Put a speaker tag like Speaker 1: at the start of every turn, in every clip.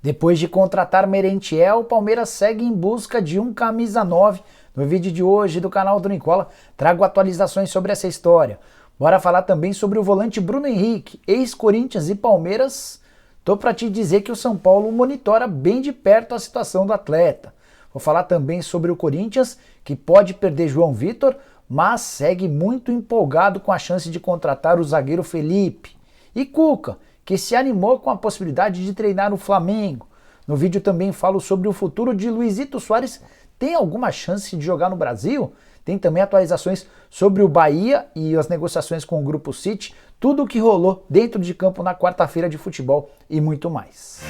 Speaker 1: Depois de contratar Merentiel, o Palmeiras segue em busca de um camisa 9. No vídeo de hoje do canal do Nicola, trago atualizações sobre essa história. Bora falar também sobre o volante Bruno Henrique, ex-Corinthians e Palmeiras. Tô para te dizer que o São Paulo monitora bem de perto a situação do atleta. Vou falar também sobre o Corinthians, que pode perder João Vitor, mas segue muito empolgado com a chance de contratar o zagueiro Felipe. E Cuca, que se animou com a possibilidade de treinar o Flamengo. No vídeo também falo sobre o futuro de Luizito Soares. Tem alguma chance de jogar no Brasil? Tem também atualizações sobre o Bahia e as negociações com o Grupo City, tudo o que rolou dentro de campo na quarta-feira de futebol e muito mais.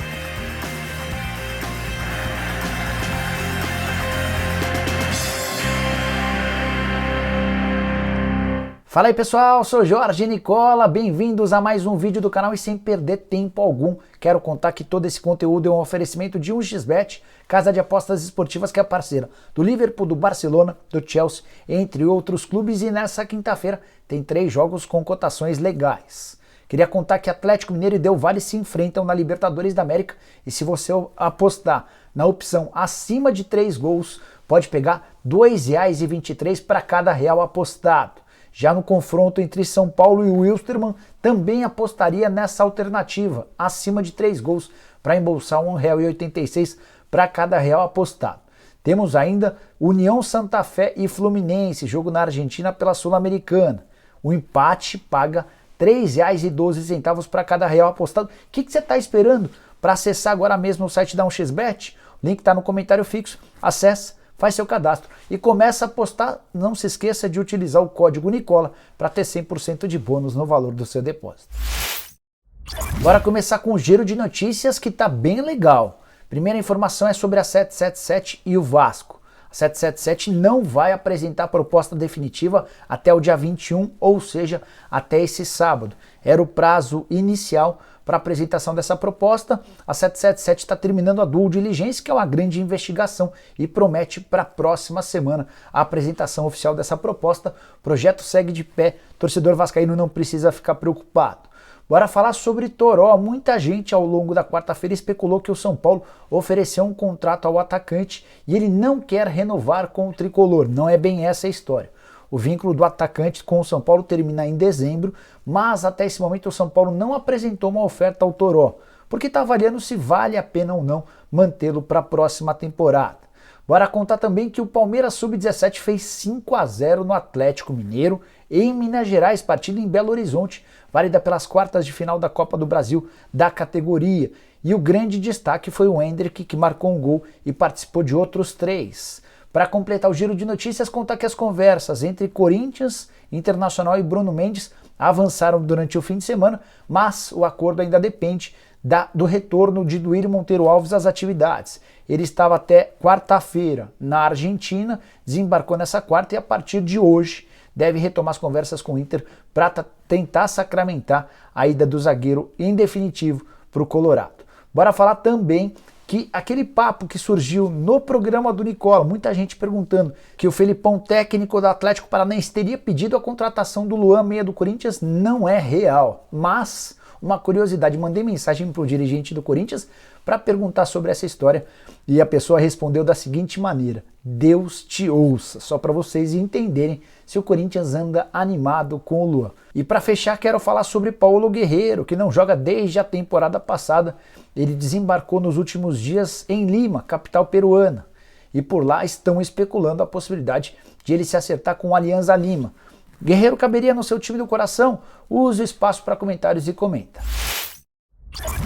Speaker 1: Fala aí pessoal, sou Jorge Nicola, bem-vindos a mais um vídeo do canal e sem perder tempo algum, quero contar que todo esse conteúdo é um oferecimento de 1xBet, casa de apostas esportivas que é parceira do Liverpool, do Barcelona, do Chelsea, entre outros clubes, e nessa quinta-feira tem 3 jogos com cotações legais. Queria contar que Atlético Mineiro e Del Valle se enfrentam na Libertadores da América e se você apostar na opção acima de 3 gols, pode pegar R$ 2,23 para cada real apostado. Já no confronto entre São Paulo e Wilstermann, também apostaria nessa alternativa, acima de 3 gols, para embolsar R$ 1,86 para cada real apostado. Temos ainda União Santa Fé e Fluminense, jogo na Argentina pela Sul-Americana. O empate paga R$ 3,12 para cada real apostado. O que você está esperando para acessar agora mesmo o site da 1xBet? O link está no comentário fixo, acesse. Faz seu cadastro e começa a apostar. Não se esqueça de utilizar o código Nicola para ter 100% de bônus no valor do seu depósito. Bora começar com o giro de notícias que tá bem legal. Primeira informação é sobre a 777 e o Vasco. A 777 não vai apresentar proposta definitiva até o dia 21, ou seja, até esse sábado. Era o prazo inicial para a apresentação dessa proposta. A 777 está terminando a due diligence, que é uma grande investigação, e promete para a próxima semana a apresentação oficial dessa proposta. O projeto segue de pé, torcedor vascaíno não precisa ficar preocupado. Bora falar sobre Toró. Muita gente ao longo da quarta-feira especulou que o São Paulo ofereceu um contrato ao atacante e ele não quer renovar com o tricolor. Não é bem essa a história. O vínculo do atacante com o São Paulo termina em dezembro, mas até esse momento o São Paulo não apresentou uma oferta ao Toró, porque está avaliando se vale a pena ou não mantê-lo para a próxima temporada. Bora contar também que o Palmeiras Sub-17 fez 5-0 no Atlético Mineiro em Minas Gerais, partida em Belo Horizonte, válida pelas quartas de final da Copa do Brasil da categoria. E o grande destaque foi o Hendrick, que marcou um gol e participou de outros 3. Para completar o giro de notícias, contar que as conversas entre Corinthians, Internacional e Bruno Mendes avançaram durante o fim de semana, mas o acordo ainda depende do retorno de Duílio Monteiro Alves às atividades. Ele estava até quarta-feira na Argentina, desembarcou nessa quarta e a partir de hoje deve retomar as conversas com o Inter para tentar sacramentar a ida do zagueiro em definitivo para o Colorado. Bora falar também que aquele papo que surgiu no programa do Nicola, muita gente perguntando que o Felipão, técnico do Atlético Paranaense, teria pedido a contratação do Luan, meia do Corinthians, não é real. Mas uma curiosidade, mandei mensagem para o dirigente do Corinthians para perguntar sobre essa história e a pessoa respondeu da seguinte maneira: Deus te ouça, só para vocês entenderem se o Corinthians anda animado com o Luan. E para fechar, quero falar sobre Paulo Guerreiro, que não joga desde a temporada passada. Ele desembarcou nos últimos dias em Lima, capital peruana, e por lá estão especulando a possibilidade de ele se acertar com o Alianza Lima. Guerreiro caberia no seu time do coração? Use o espaço para comentários e comenta.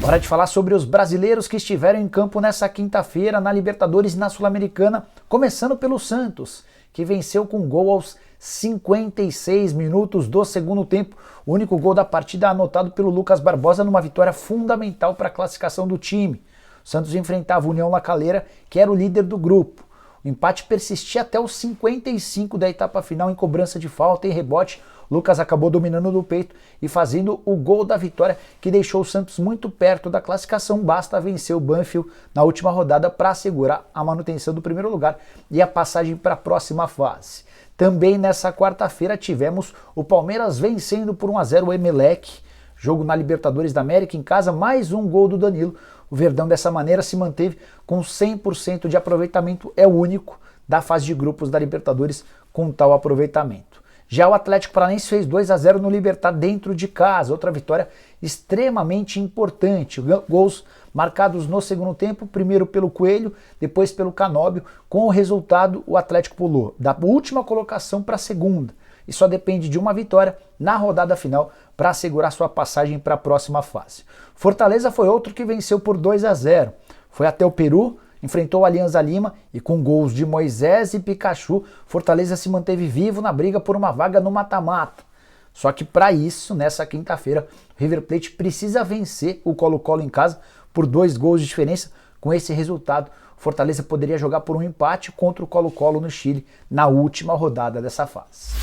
Speaker 1: Bora de falar sobre os brasileiros que estiveram em campo nessa quinta-feira na Libertadores e na Sul-Americana, começando pelo Santos, que venceu com gol aos 56 minutos do segundo tempo. O único gol da partida anotado pelo Lucas Barbosa numa vitória fundamental para a classificação do time. O Santos enfrentava a União La Calera, que era o líder do grupo. O empate persistia até os 55 da etapa final em cobrança de falta e rebote. Lucas acabou dominando do peito e fazendo o gol da vitória, que deixou o Santos muito perto da classificação. Basta vencer o Banfield na última rodada para assegurar a manutenção do primeiro lugar e a passagem para a próxima fase. Também nessa quarta-feira tivemos o Palmeiras vencendo por 1-0 o Emelec, jogo na Libertadores da América em casa, mais um gol do Danilo. O Verdão dessa maneira se manteve com 100% de aproveitamento, é o único da fase de grupos da Libertadores com tal aproveitamento. Já o Atlético Paranaense fez 2-0 no Libertad dentro de casa, outra vitória extremamente importante. Gols marcados no segundo tempo, primeiro pelo Coelho, depois pelo Canóbio. Com o resultado, o Atlético pulou da última colocação para a segunda e só depende de uma vitória na rodada final para assegurar sua passagem para a próxima fase. Fortaleza foi outro que venceu por 2-0. Foi até o Peru, enfrentou o Alianza Lima e com gols de Moisés e Pikachu, Fortaleza se manteve vivo na briga por uma vaga no mata-mata. Só que para isso, nessa quinta-feira, o River Plate precisa vencer o Colo-Colo em casa por 2 gols de diferença. Com esse resultado, Fortaleza poderia jogar por um empate contra o Colo-Colo no Chile na última rodada dessa fase.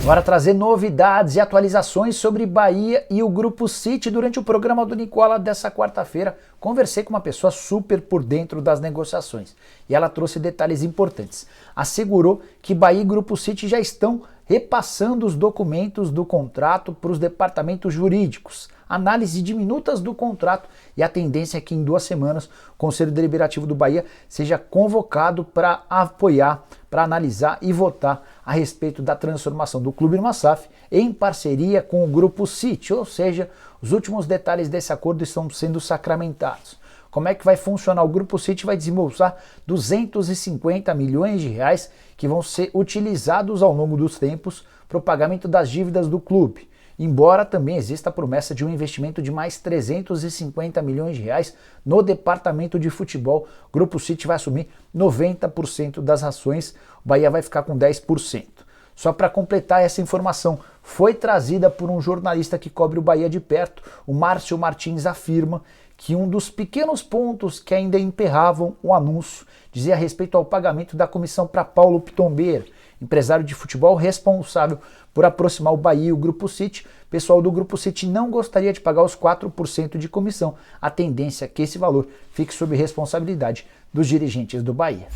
Speaker 1: Agora trazer novidades e atualizações sobre Bahia e o Grupo City. Durante o programa do Nicola dessa quarta-feira, conversei com uma pessoa super por dentro das negociações e ela trouxe detalhes importantes. Assegurou que Bahia e Grupo City já estão repassando os documentos do contrato para os departamentos jurídicos, análise de minutas do contrato e a tendência é que em 2 semanas o Conselho Deliberativo do Bahia seja convocado para apoiar, para analisar e votar a respeito da transformação do clube numa SAF em parceria com o Grupo City, ou seja, os últimos detalhes desse acordo estão sendo sacramentados. Como é que vai funcionar? O Grupo City vai desembolsar 250 milhões de reais que vão ser utilizados ao longo dos tempos para o pagamento das dívidas do clube. Embora também exista a promessa de um investimento de mais 350 milhões de reais no departamento de futebol, o Grupo City vai assumir 90% das ações, o Bahia vai ficar com 10%. Só para completar essa informação, foi trazida por um jornalista que cobre o Bahia de perto, o Márcio Martins afirma que um dos pequenos pontos que ainda emperravam o anúncio dizia respeito ao pagamento da comissão para Paulo Pitombeira, empresário de futebol responsável por aproximar o Bahia e o Grupo City. O pessoal do Grupo City não gostaria de pagar os 4% de comissão. A tendência é que esse valor fique sob responsabilidade dos dirigentes do Bahia.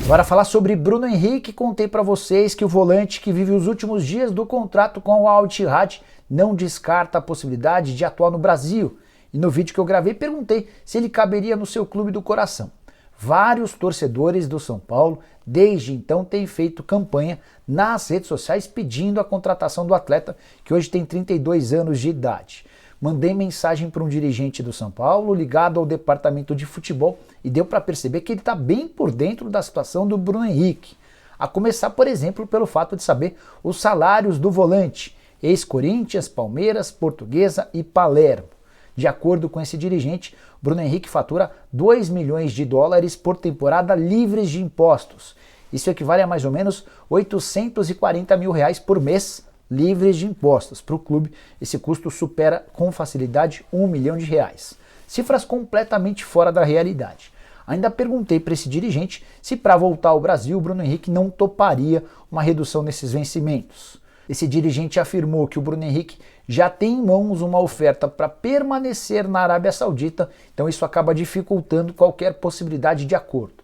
Speaker 1: Agora falar sobre Bruno Henrique. Contei para vocês que o volante que vive os últimos dias do contrato com o Al Ittihad não descarta a possibilidade de atuar no Brasil. E no vídeo que eu gravei perguntei se ele caberia no seu clube do coração. Vários torcedores do São Paulo desde então têm feito campanha nas redes sociais pedindo a contratação do atleta, que hoje tem 32 anos de idade. Mandei mensagem para um dirigente do São Paulo ligado ao departamento de futebol e deu para perceber que ele está bem por dentro da situação do Bruno Henrique. A começar, por exemplo, pelo fato de saber os salários do volante, ex-Corinthians, Palmeiras, Portuguesa e Palermo. De acordo com esse dirigente, Bruno Henrique fatura 2 milhões de dólares por temporada livres de impostos. Isso equivale a mais ou menos 840 mil reais por mês livres de impostos. Para o clube, esse custo supera com facilidade 1 milhão de reais. Cifras completamente fora da realidade. Ainda perguntei para esse dirigente se para voltar ao Brasil o Bruno Henrique não toparia uma redução nesses vencimentos. Esse dirigente afirmou que o Bruno Henrique já tem em mãos uma oferta para permanecer na Arábia Saudita, então isso acaba dificultando qualquer possibilidade de acordo.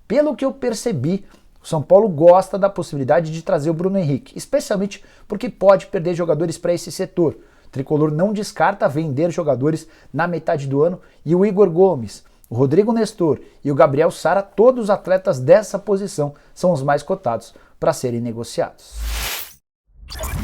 Speaker 1: Pelo que eu percebi, o São Paulo gosta da possibilidade de trazer o Bruno Henrique, especialmente porque pode perder jogadores para esse setor. O Tricolor não descarta vender jogadores na metade do ano e o Igor Gomes, o Rodrigo Nestor e o Gabriel Sara, todos os atletas dessa posição, são os mais cotados para serem negociados.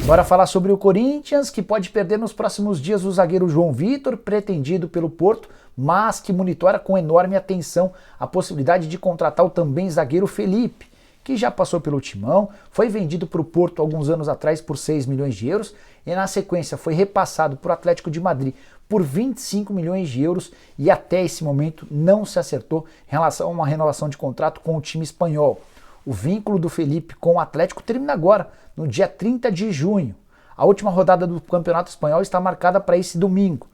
Speaker 1: Bora falar sobre o Corinthians, que pode perder nos próximos dias o zagueiro João Vitor, pretendido pelo Porto, mas que monitora com enorme atenção a possibilidade de contratar o também zagueiro Felipe, que já passou pelo Timão, foi vendido para o Porto alguns anos atrás por 6 milhões de euros e na sequência foi repassado para o Atlético de Madrid por 25 milhões de euros e até esse momento não se acertou em relação a uma renovação de contrato com o time espanhol. O vínculo do Felipe com o Atlético termina agora, no dia 30 de junho. A última rodada do Campeonato Espanhol está marcada para esse domingo.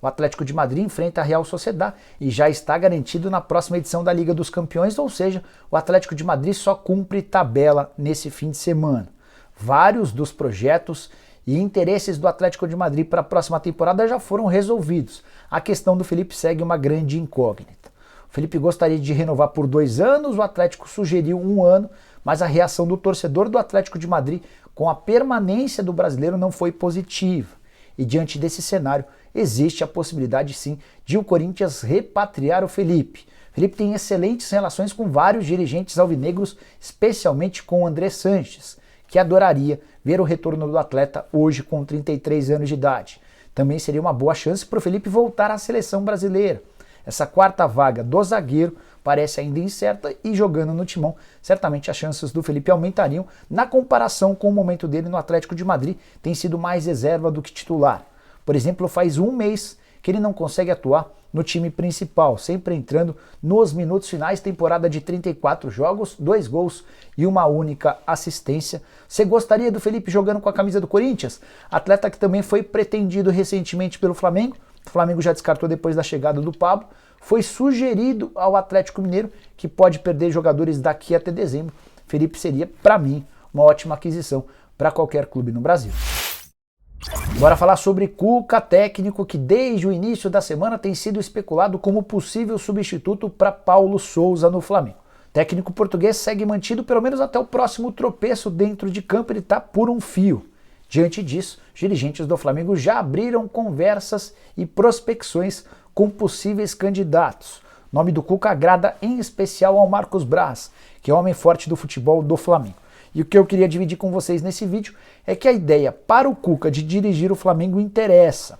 Speaker 1: O Atlético de Madrid enfrenta a Real Sociedad e já está garantido na próxima edição da Liga dos Campeões, ou seja, o Atlético de Madrid só cumpre tabela nesse fim de semana. Vários dos projetos e interesses do Atlético de Madrid para a próxima temporada já foram resolvidos. A questão do Felipe segue uma grande incógnita. O Felipe gostaria de renovar por 2 anos, o Atlético sugeriu 1 ano, mas a reação do torcedor do Atlético de Madrid com a permanência do brasileiro não foi positiva. E diante desse cenário, existe a possibilidade sim de o Corinthians repatriar o Felipe. Felipe tem excelentes relações com vários dirigentes alvinegros, especialmente com o André Sanches, que adoraria ver o retorno do atleta hoje com 33 anos de idade. Também seria uma boa chance para o Felipe voltar à seleção brasileira. Essa quarta vaga do zagueiro parece ainda incerta e jogando no timão, certamente as chances do Felipe aumentariam na comparação com o momento dele no Atlético de Madrid, tem sido mais reserva do que titular. Por exemplo, faz um mês que ele não consegue atuar no time principal, sempre entrando nos minutos finais, temporada de 34 jogos, 2 gols e uma única assistência. Você gostaria do Felipe jogando com a camisa do Corinthians? Atleta que também foi pretendido recentemente pelo Flamengo, o Flamengo já descartou depois da chegada do Pablo, foi sugerido ao Atlético Mineiro, que pode perder jogadores daqui até dezembro. Felipe seria, para mim, uma ótima aquisição para qualquer clube no Brasil. Bora falar sobre Cuca, técnico que desde o início da semana tem sido especulado como possível substituto para Paulo Sousa no Flamengo. O técnico português segue mantido pelo menos até o próximo tropeço dentro de campo, ele está por um fio. Diante disso, os dirigentes do Flamengo já abriram conversas e prospecções com possíveis candidatos. O nome do Cuca agrada em especial ao Marcos Braz, que é o homem forte do futebol do Flamengo. E o que eu queria dividir com vocês nesse vídeo é que a ideia para o Cuca de dirigir o Flamengo interessa.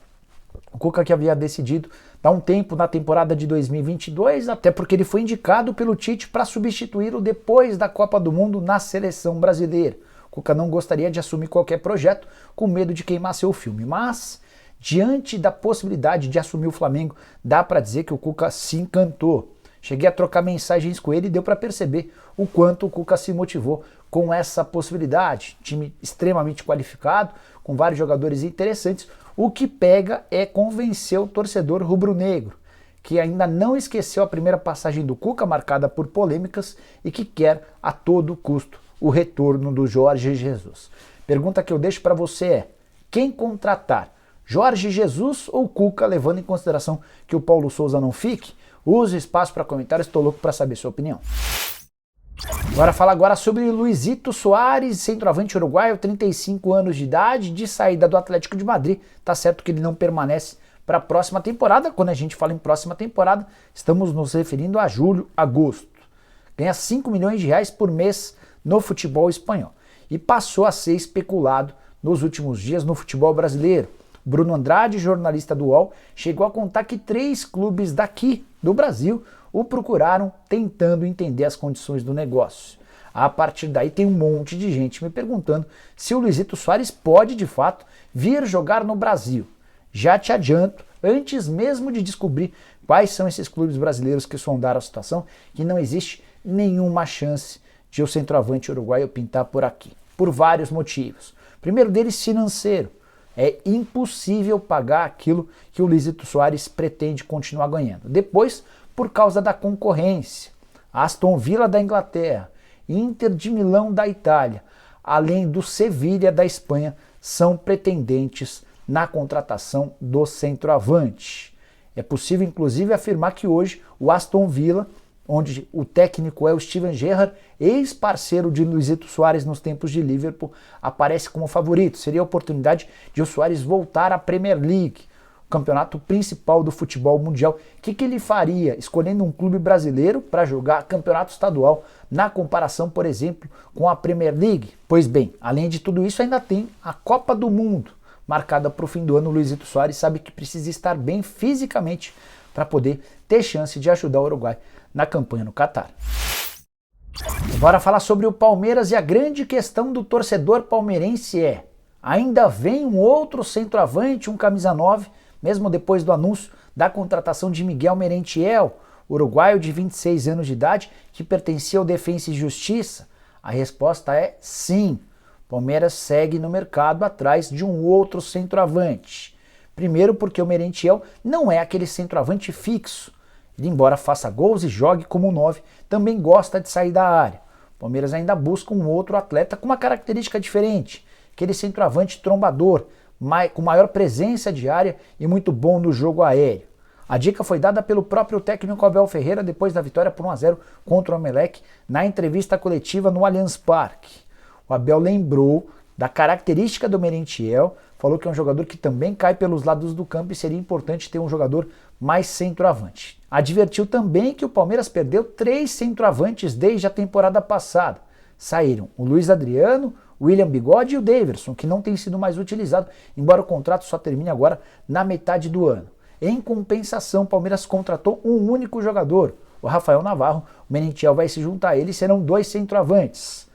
Speaker 1: O Cuca que havia decidido dar um tempo na temporada de 2022, até porque ele foi indicado pelo Tite para substituí-lo depois da Copa do Mundo na seleção brasileira. O Cuca não gostaria de assumir qualquer projeto com medo de queimar seu filme, mas diante da possibilidade de assumir o Flamengo, dá para dizer que o Cuca se encantou. Cheguei a trocar mensagens com ele e deu para perceber o quanto o Cuca se motivou com essa possibilidade. Time extremamente qualificado, com vários jogadores interessantes. O que pega é convencer o torcedor rubro-negro, que ainda não esqueceu a primeira passagem do Cuca, marcada por polêmicas, e que quer a todo custo o retorno do Jorge Jesus. Pergunta que eu deixo para você é: quem contratar? Jorge Jesus ou Cuca, levando em consideração que o Paulo Sousa não fique? Use o espaço para comentários, estou louco para saber sua opinião. Bora falar agora sobre Luizito Soares, centroavante uruguaio, 35 anos de idade, de saída do Atlético de Madrid. Tá certo que ele não permanece para a próxima temporada. Quando a gente fala em próxima temporada, estamos nos referindo a julho, agosto. Ganha 5 milhões de reais por mês no futebol espanhol. E passou a ser especulado nos últimos dias no futebol brasileiro. Bruno Andrade, jornalista do UOL, chegou a contar que 3 clubes daqui do Brasil o procuraram tentando entender as condições do negócio. A partir daí tem um monte de gente me perguntando se o Luizito Soares pode de fato vir jogar no Brasil. Já te adianto, antes mesmo de descobrir quais são esses clubes brasileiros que sondaram a situação, que não existe nenhuma chance de o centroavante uruguaio pintar por aqui, por vários motivos. Primeiro deles, financeiro. É impossível pagar aquilo que o Luizito Soares pretende continuar ganhando. Depois, por causa da concorrência. Aston Villa da Inglaterra, Inter de Milão da Itália, além do Sevilha da Espanha, são pretendentes na contratação do centroavante. É possível, inclusive, afirmar que hoje o Aston Villa, onde o técnico é o Steven Gerrard, ex-parceiro de Luizito Soares nos tempos de Liverpool, aparece como favorito. Seria a oportunidade de o Soares voltar à Premier League, o campeonato principal do futebol mundial. O que ele faria escolhendo um clube brasileiro para jogar campeonato estadual na comparação, por exemplo, com a Premier League? Pois bem, além de tudo isso, ainda tem a Copa do Mundo, marcada para o fim do ano. O Luizito Soares sabe que precisa estar bem fisicamente para poder ter chance de ajudar o Uruguai na campanha no Catar. Bora falar sobre o Palmeiras, e a grande questão do torcedor palmeirense é: ainda vem um outro centroavante, um camisa 9, mesmo depois do anúncio da contratação de Miguel Merentiel, uruguaio de 26 anos de idade, que pertencia ao Defensa e Justiça? A resposta é sim. O Palmeiras segue no mercado atrás de um outro centroavante. Primeiro porque o Merentiel não é aquele centroavante fixo. Ele, embora faça gols e jogue como 9, também gosta de sair da área. O Palmeiras ainda busca um outro atleta com uma característica diferente, aquele centroavante trombador, com maior presença de área e muito bom no jogo aéreo. A dica foi dada pelo próprio técnico Abel Ferreira depois da vitória por 1-0 contra o Emelec na entrevista coletiva no Allianz Parque. O Abel lembrou da característica do Merentiel, falou que é um jogador que também cai pelos lados do campo e seria importante ter um jogador mais centroavante. Advertiu também que o Palmeiras perdeu 3 centroavantes desde a temporada passada. Saíram o Luiz Adriano, o William Bigode e o Daverson, que não tem sido mais utilizado, embora o contrato só termine agora na metade do ano. Em compensação, o Palmeiras contratou um único jogador, o Rafael Navarro. O Merentiel vai se juntar a ele e serão 2 centroavantes.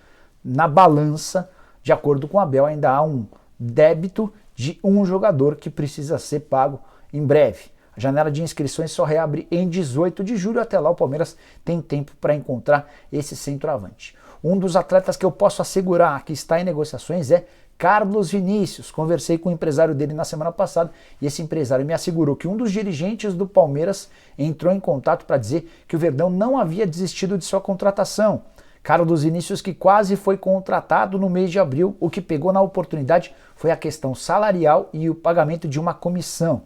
Speaker 1: Na balança, de acordo com o Abel, ainda há um débito de um jogador que precisa ser pago em breve. A janela de inscrições só reabre em 18 de julho. Até lá o Palmeiras tem tempo para encontrar esse centroavante. Um dos atletas que eu posso assegurar que está em negociações é Carlos Vinícius. Conversei com o empresário dele na semana passada e esse empresário me assegurou que um dos dirigentes do Palmeiras entrou em contato para dizer que o Verdão não havia desistido de sua contratação. Carlos Vinícius, que quase foi contratado no mês de abril, o que pegou na oportunidade foi a questão salarial e o pagamento de uma comissão.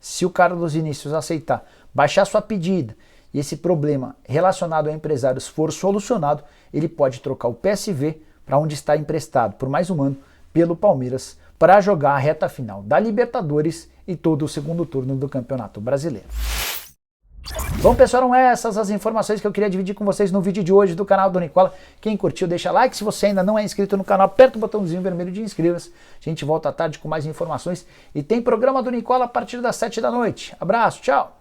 Speaker 1: Se o Carlos Vinícius aceitar baixar sua pedida e esse problema relacionado a empresários for solucionado, ele pode trocar o PSV para onde está emprestado por mais um ano pelo Palmeiras para jogar a reta final da Libertadores e todo o segundo turno do Campeonato Brasileiro. Bom, pessoal, eram essas as informações que eu queria dividir com vocês no vídeo de hoje do canal do Nicola. Quem curtiu, deixa like. Se você ainda não é inscrito no canal, aperta o botãozinho vermelho de inscreva-se. A gente volta à tarde com mais informações e tem programa do Nicola a partir das 7 da noite. Abraço, tchau!